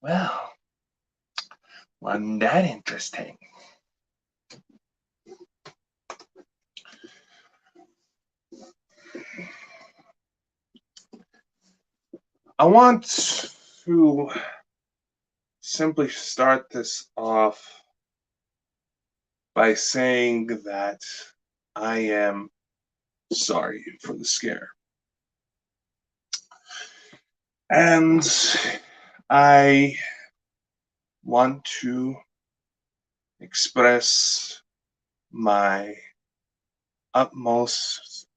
Well, wasn't that interesting? I want to simply start this off by saying that I am sorry for the scare. And I want to express my utmost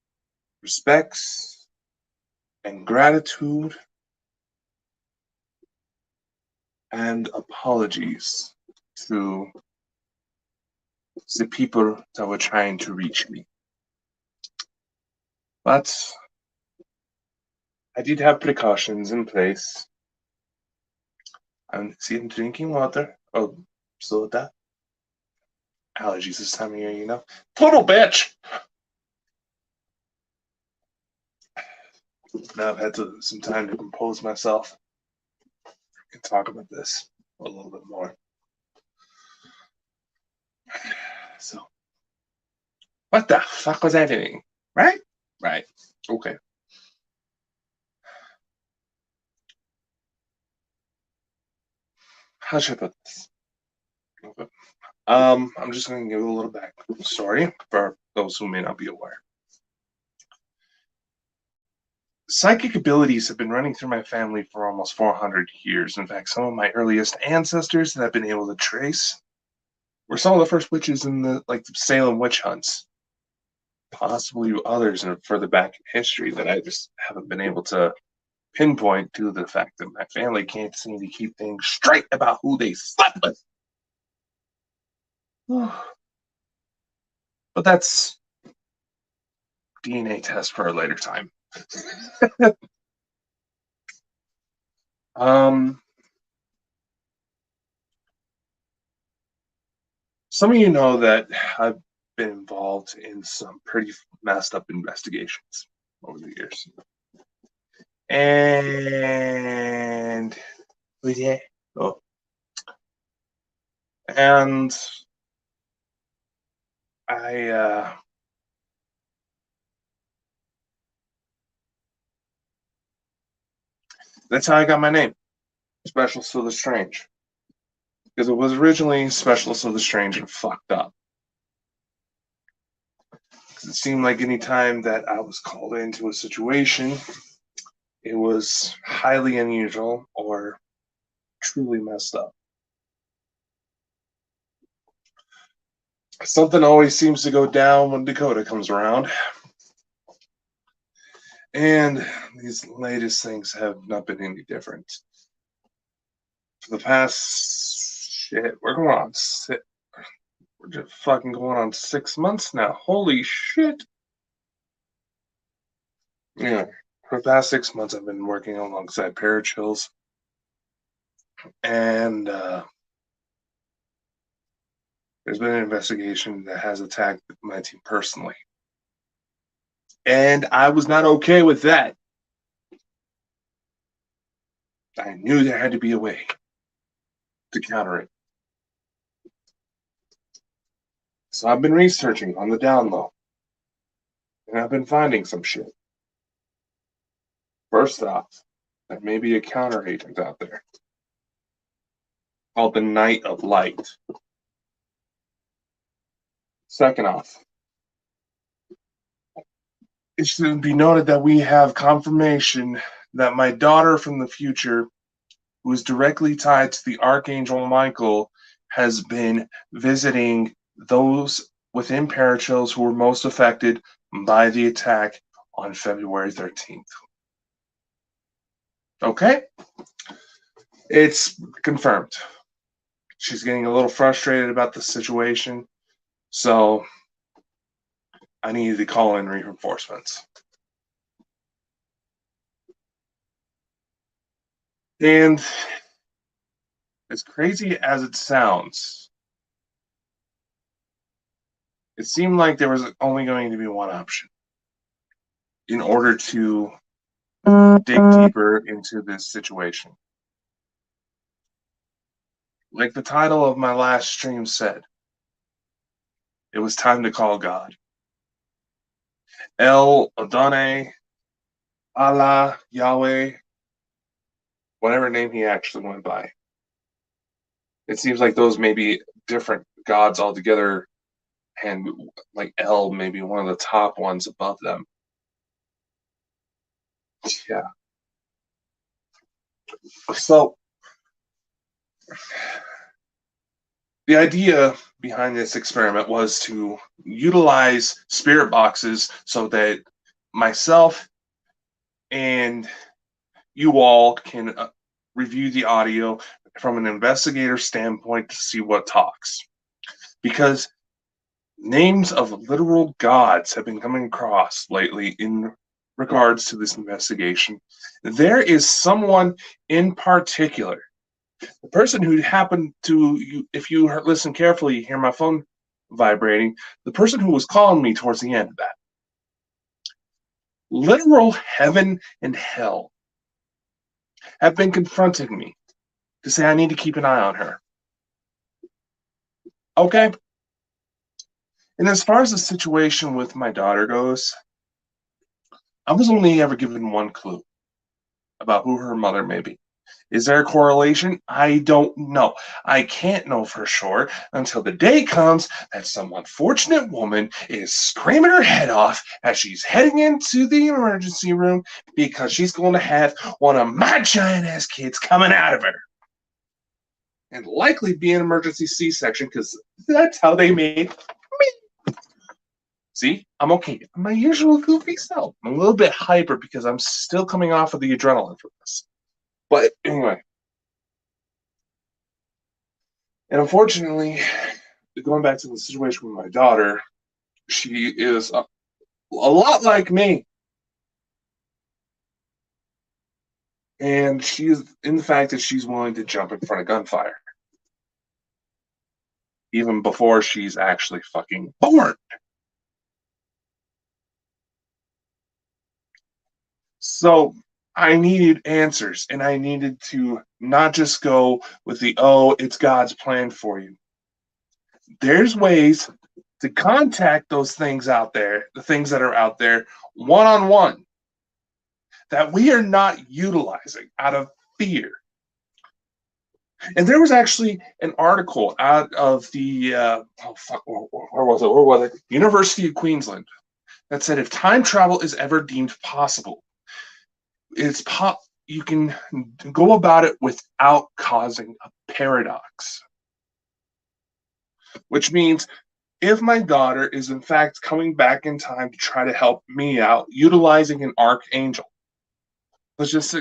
respects and gratitude and apologies to the people that were trying to reach me. But I did have precautions in place. I'm drinking water. Oh, soda. Allergies this time of year, you know. Total bitch! Now I've had some time to compose myself and talk about this a little bit more. So, what the fuck was I doing? Right? Right. Okay. How should I put this? Okay. I'm just going to give a little backstory for those who may not be aware. Psychic abilities have been running through my family for almost 400 years. In fact, some of my earliest ancestors that I've been able to trace were some of the first witches in the Salem witch hunts. Possibly others further back in history that I just haven't been able to pinpoint due to the fact that my family can't seem to keep things straight about who they slept with. But that's DNA test for a later time. Some of you know that I've been involved in some pretty messed up investigations over the years. And yeah. Oh. And that's how I got my name, Specialist of the Strange. Because it was originally Specialist of the Strange and fucked up. Because it seemed like any time that I was called into a situation, it was highly unusual or truly messed up. Something always seems to go down when Dakota comes around. And these latest things have not been any different. For the past we're just fucking going on 6 months now. Holy shit. Yeah. For the past 6 months I've been working alongside Parachills. And there's been an investigation that has attacked my team personally. And I was not okay with that. I knew there had to be a way to counter it. So I've been researching on the down low. And I've been finding some shit. First off, there may be a counter agent out there called the Knight of Light. Second off, it should be noted that we have confirmation that my daughter from the future, who is directly tied to the Archangel Michael, has been visiting those within Parachills who were most affected by the attack on February 13th. Okay? It's confirmed. She's getting a little frustrated about the situation, so I needed to call in reinforcements. And as crazy as it sounds, it seemed like there was only going to be one option in order to dig deeper into this situation. Like the title of my last stream said, it was time to call God. El Adonai, Allah, Yahweh, whatever name he actually went by. It seems like those may be different gods altogether, and like El may be one of the top ones above them. Yeah. So the idea behind this experiment was to utilize spirit boxes so that myself and you all can review the audio from an investigator standpoint to see what talks. Because names of literal gods have been coming across lately in regards to this investigation. There is someone in particular, the person who happened to, if you listen carefully, you hear my phone vibrating, the person who was calling me towards the end of that. Literal heaven and hell have been confronting me to say I need to keep an eye on her. Okay? And as far as the situation with my daughter goes, I was only ever given one clue about who her mother may be. Is there a correlation? I don't know. I can't know for sure until the day comes that some unfortunate woman is screaming her head off as she's heading into the emergency room because she's going to have one of my giant ass kids coming out of her. And likely be an emergency C-section because that's how they made me. See, I'm okay. I'm my usual goofy self. I'm a little bit hyper because I'm still coming off of the adrenaline from this. But anyway. And unfortunately, going back to the situation with my daughter, she is a lot like me. And she is in the fact that she's willing to jump in front of gunfire. Even before she's actually fucking born. So I needed answers, and I needed to not just go with the, oh, it's God's plan for you. There's ways to contact those things out there, the things that are out there, one-on-one, that we are not utilizing out of fear. And there was actually an article out of the, where was it? Where was it? University of Queensland that said if time travel is ever deemed possible, you can go about it without causing a paradox. Which means if my daughter is in fact coming back in time to try to help me out utilizing an archangel, let's just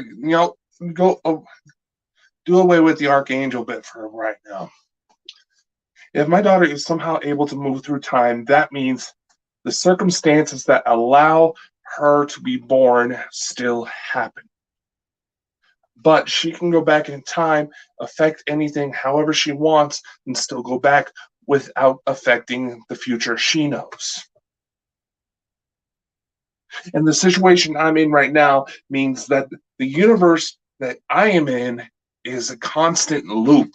go do away with the archangel bit for right now. If my daughter is somehow able to move through time, that means the circumstances that allow her to be born still happen. But she can go back in time, affect anything however she wants, and still go back without affecting the future she knows. And the situation I'm in right now means that the universe that I am in is a constant loop.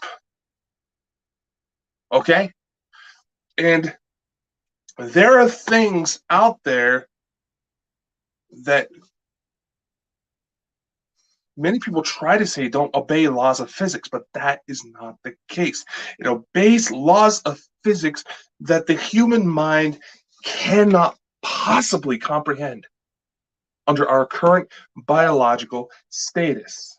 Okay? And there are things out there that many people try to say don't obey laws of physics, but that is not the case. It obeys laws of physics that the human mind cannot possibly comprehend under our current biological status.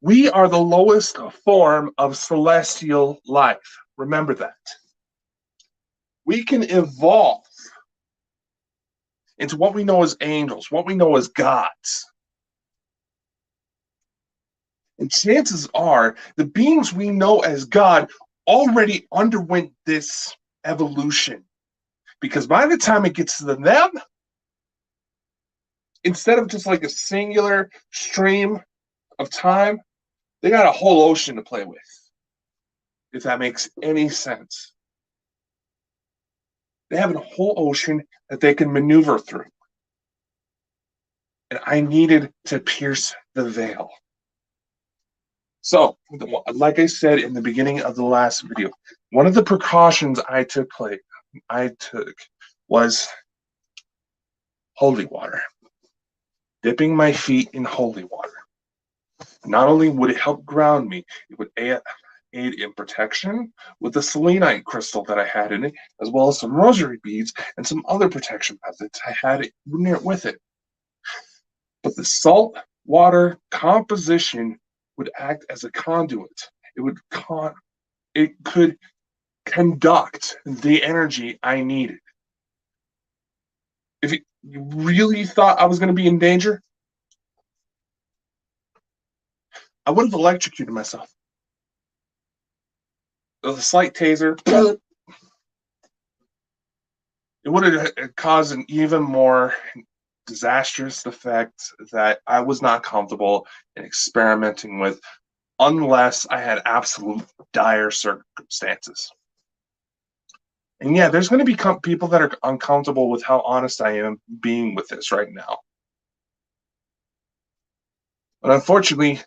We are the lowest form of celestial life. Remember that. We can evolve into what we know as angels, what we know as gods. And chances are the beings we know as God already underwent this evolution. Because by the time it gets to them, instead of just like a singular stream of time, they got a whole ocean to play with. If that makes any sense. They have a whole ocean that they can maneuver through. And I needed to pierce the veil. So, like I said in the beginning of the last video, one of the precautions I took was holy water, dipping my feet in holy water. Not only would it help ground me, it would aid in protection with the selenite crystal that I had in it, as well as some rosary beads and some other protection methods I had near with it. But the salt water composition would act as a conduit. It could conduct the energy I needed. If you really thought I was going to be in danger, I would have electrocuted myself. With a slight taser, it would have caused an even more disastrous effect that I was not comfortable in experimenting with unless I had absolute dire circumstances. And yeah, there's going to be people that are uncomfortable with how honest I am being with this right now. But unfortunately,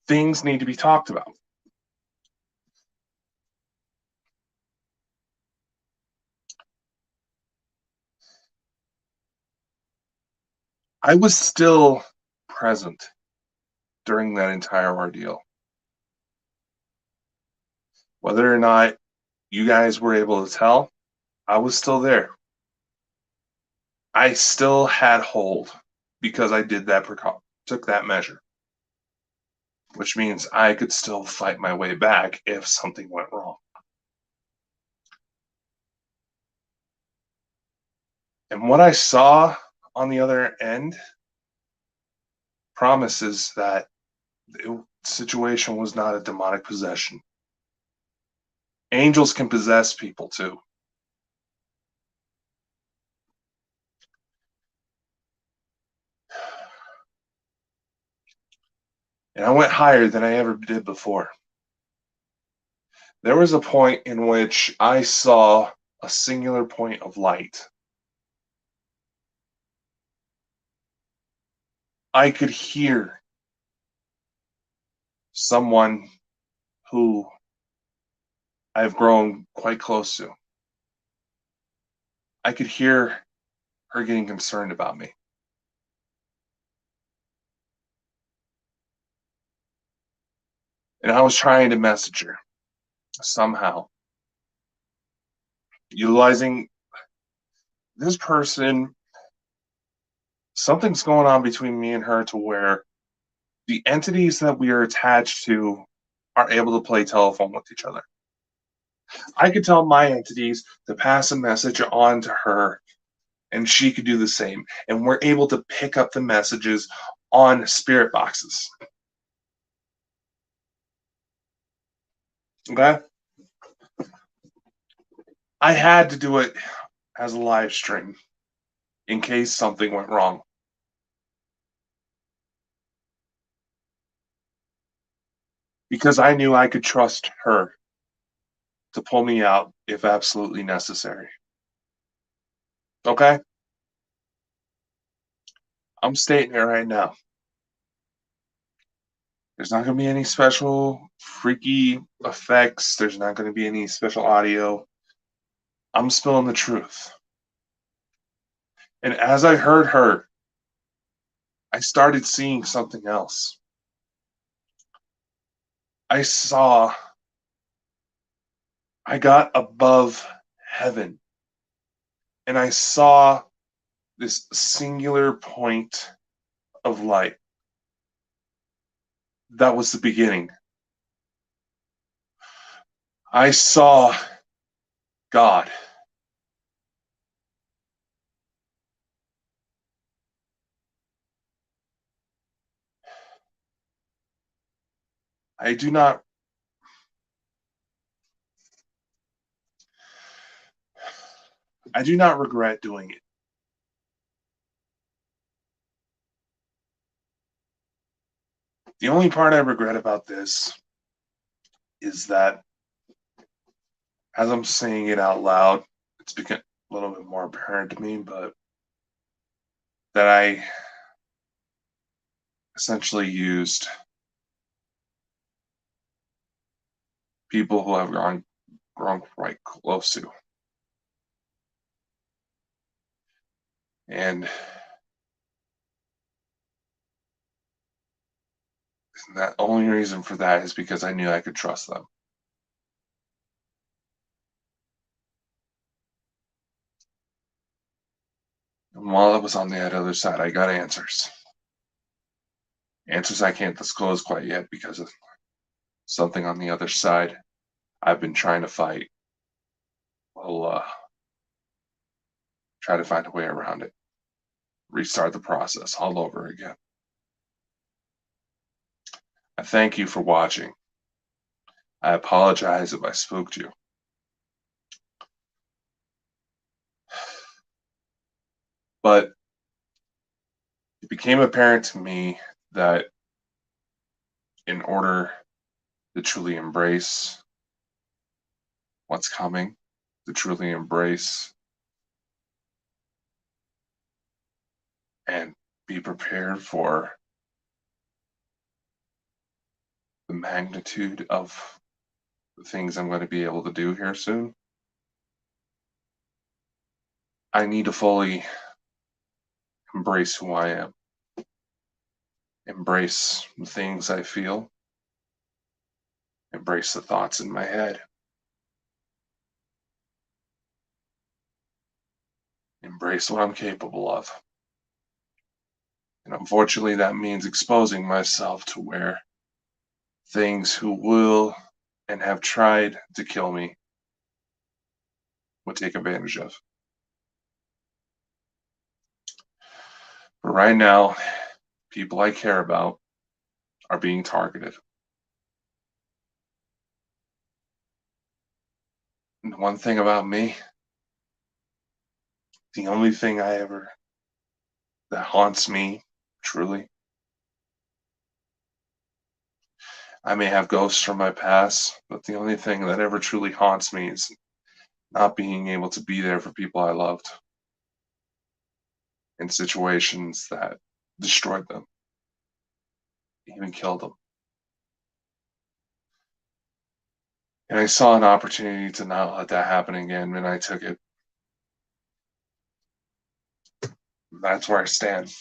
things need to be talked about. I was still present during that entire ordeal. Whether or not you guys were able to tell, I was still there. I still had hold because I did that took that measure, which means I could still fight my way back if something went wrong. And what I saw on the other end promises that the situation was not a demonic possession. Angels can possess people too. And I went higher than I ever did before. There was a point in which I saw a singular point of light. I could hear someone who I've grown quite close to. I could hear her getting concerned about me. And I was trying to message her somehow, utilizing this person. Something's going on between me and her to where the entities that we are attached to are able to play telephone with each other. I could tell my entities to pass a message on to her, and she could do the same. And we're able to pick up the messages on spirit boxes. Okay? I had to do it as a live stream in case something went wrong. Because I knew I could trust her to pull me out if absolutely necessary. Okay? I'm stating it right now. There's not going to be any special freaky effects. There's not going to be any special audio. I'm spilling the truth. And as I heard her, I started seeing something else. I got above heaven and I saw this singular point of light. That was the beginning. I saw God. I do not regret doing it. The only part I regret about this is that as I'm saying it out loud, it's become a little bit more apparent to me, but that I essentially used people who I've grown quite close to. And that only reason for that is because I knew I could trust them. And while I was on the other side, I got answers. Answers I can't disclose quite yet because of something on the other side I've been trying to fight. We'll try to find a way around it. Restart the process all over again. I thank you for watching. I apologize if I spooked you. But it became apparent to me that in order to truly embrace what's coming, to truly embrace and be prepared for the magnitude of the things I'm going to be able to do here soon, I need to fully embrace who I am, embrace the things I feel, embrace the thoughts in my head, embrace what I'm capable of. And unfortunately, that means exposing myself to where things who will and have tried to kill me would take advantage of. But right now, people I care about are being targeted. And one thing about me, the only thing that haunts me truly, I may have ghosts from my past, but the only thing that ever truly haunts me is not being able to be there for people I loved in situations that destroyed them, even killed them. And I saw an opportunity to not let that happen again, and I took it. That's where I stand.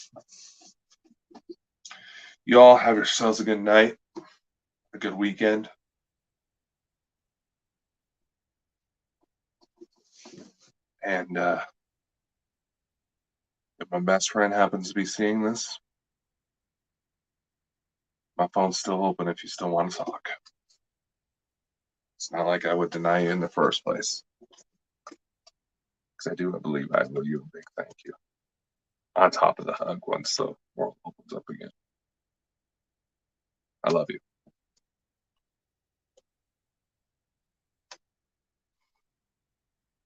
You all have yourselves a good night, a good weekend. And if my best friend happens to be seeing this, my phone's still open if you still want to talk. It's not like I would deny you in the first place, because I do believe I owe you a big thank you. On top of the hug once the world opens up again. I love you.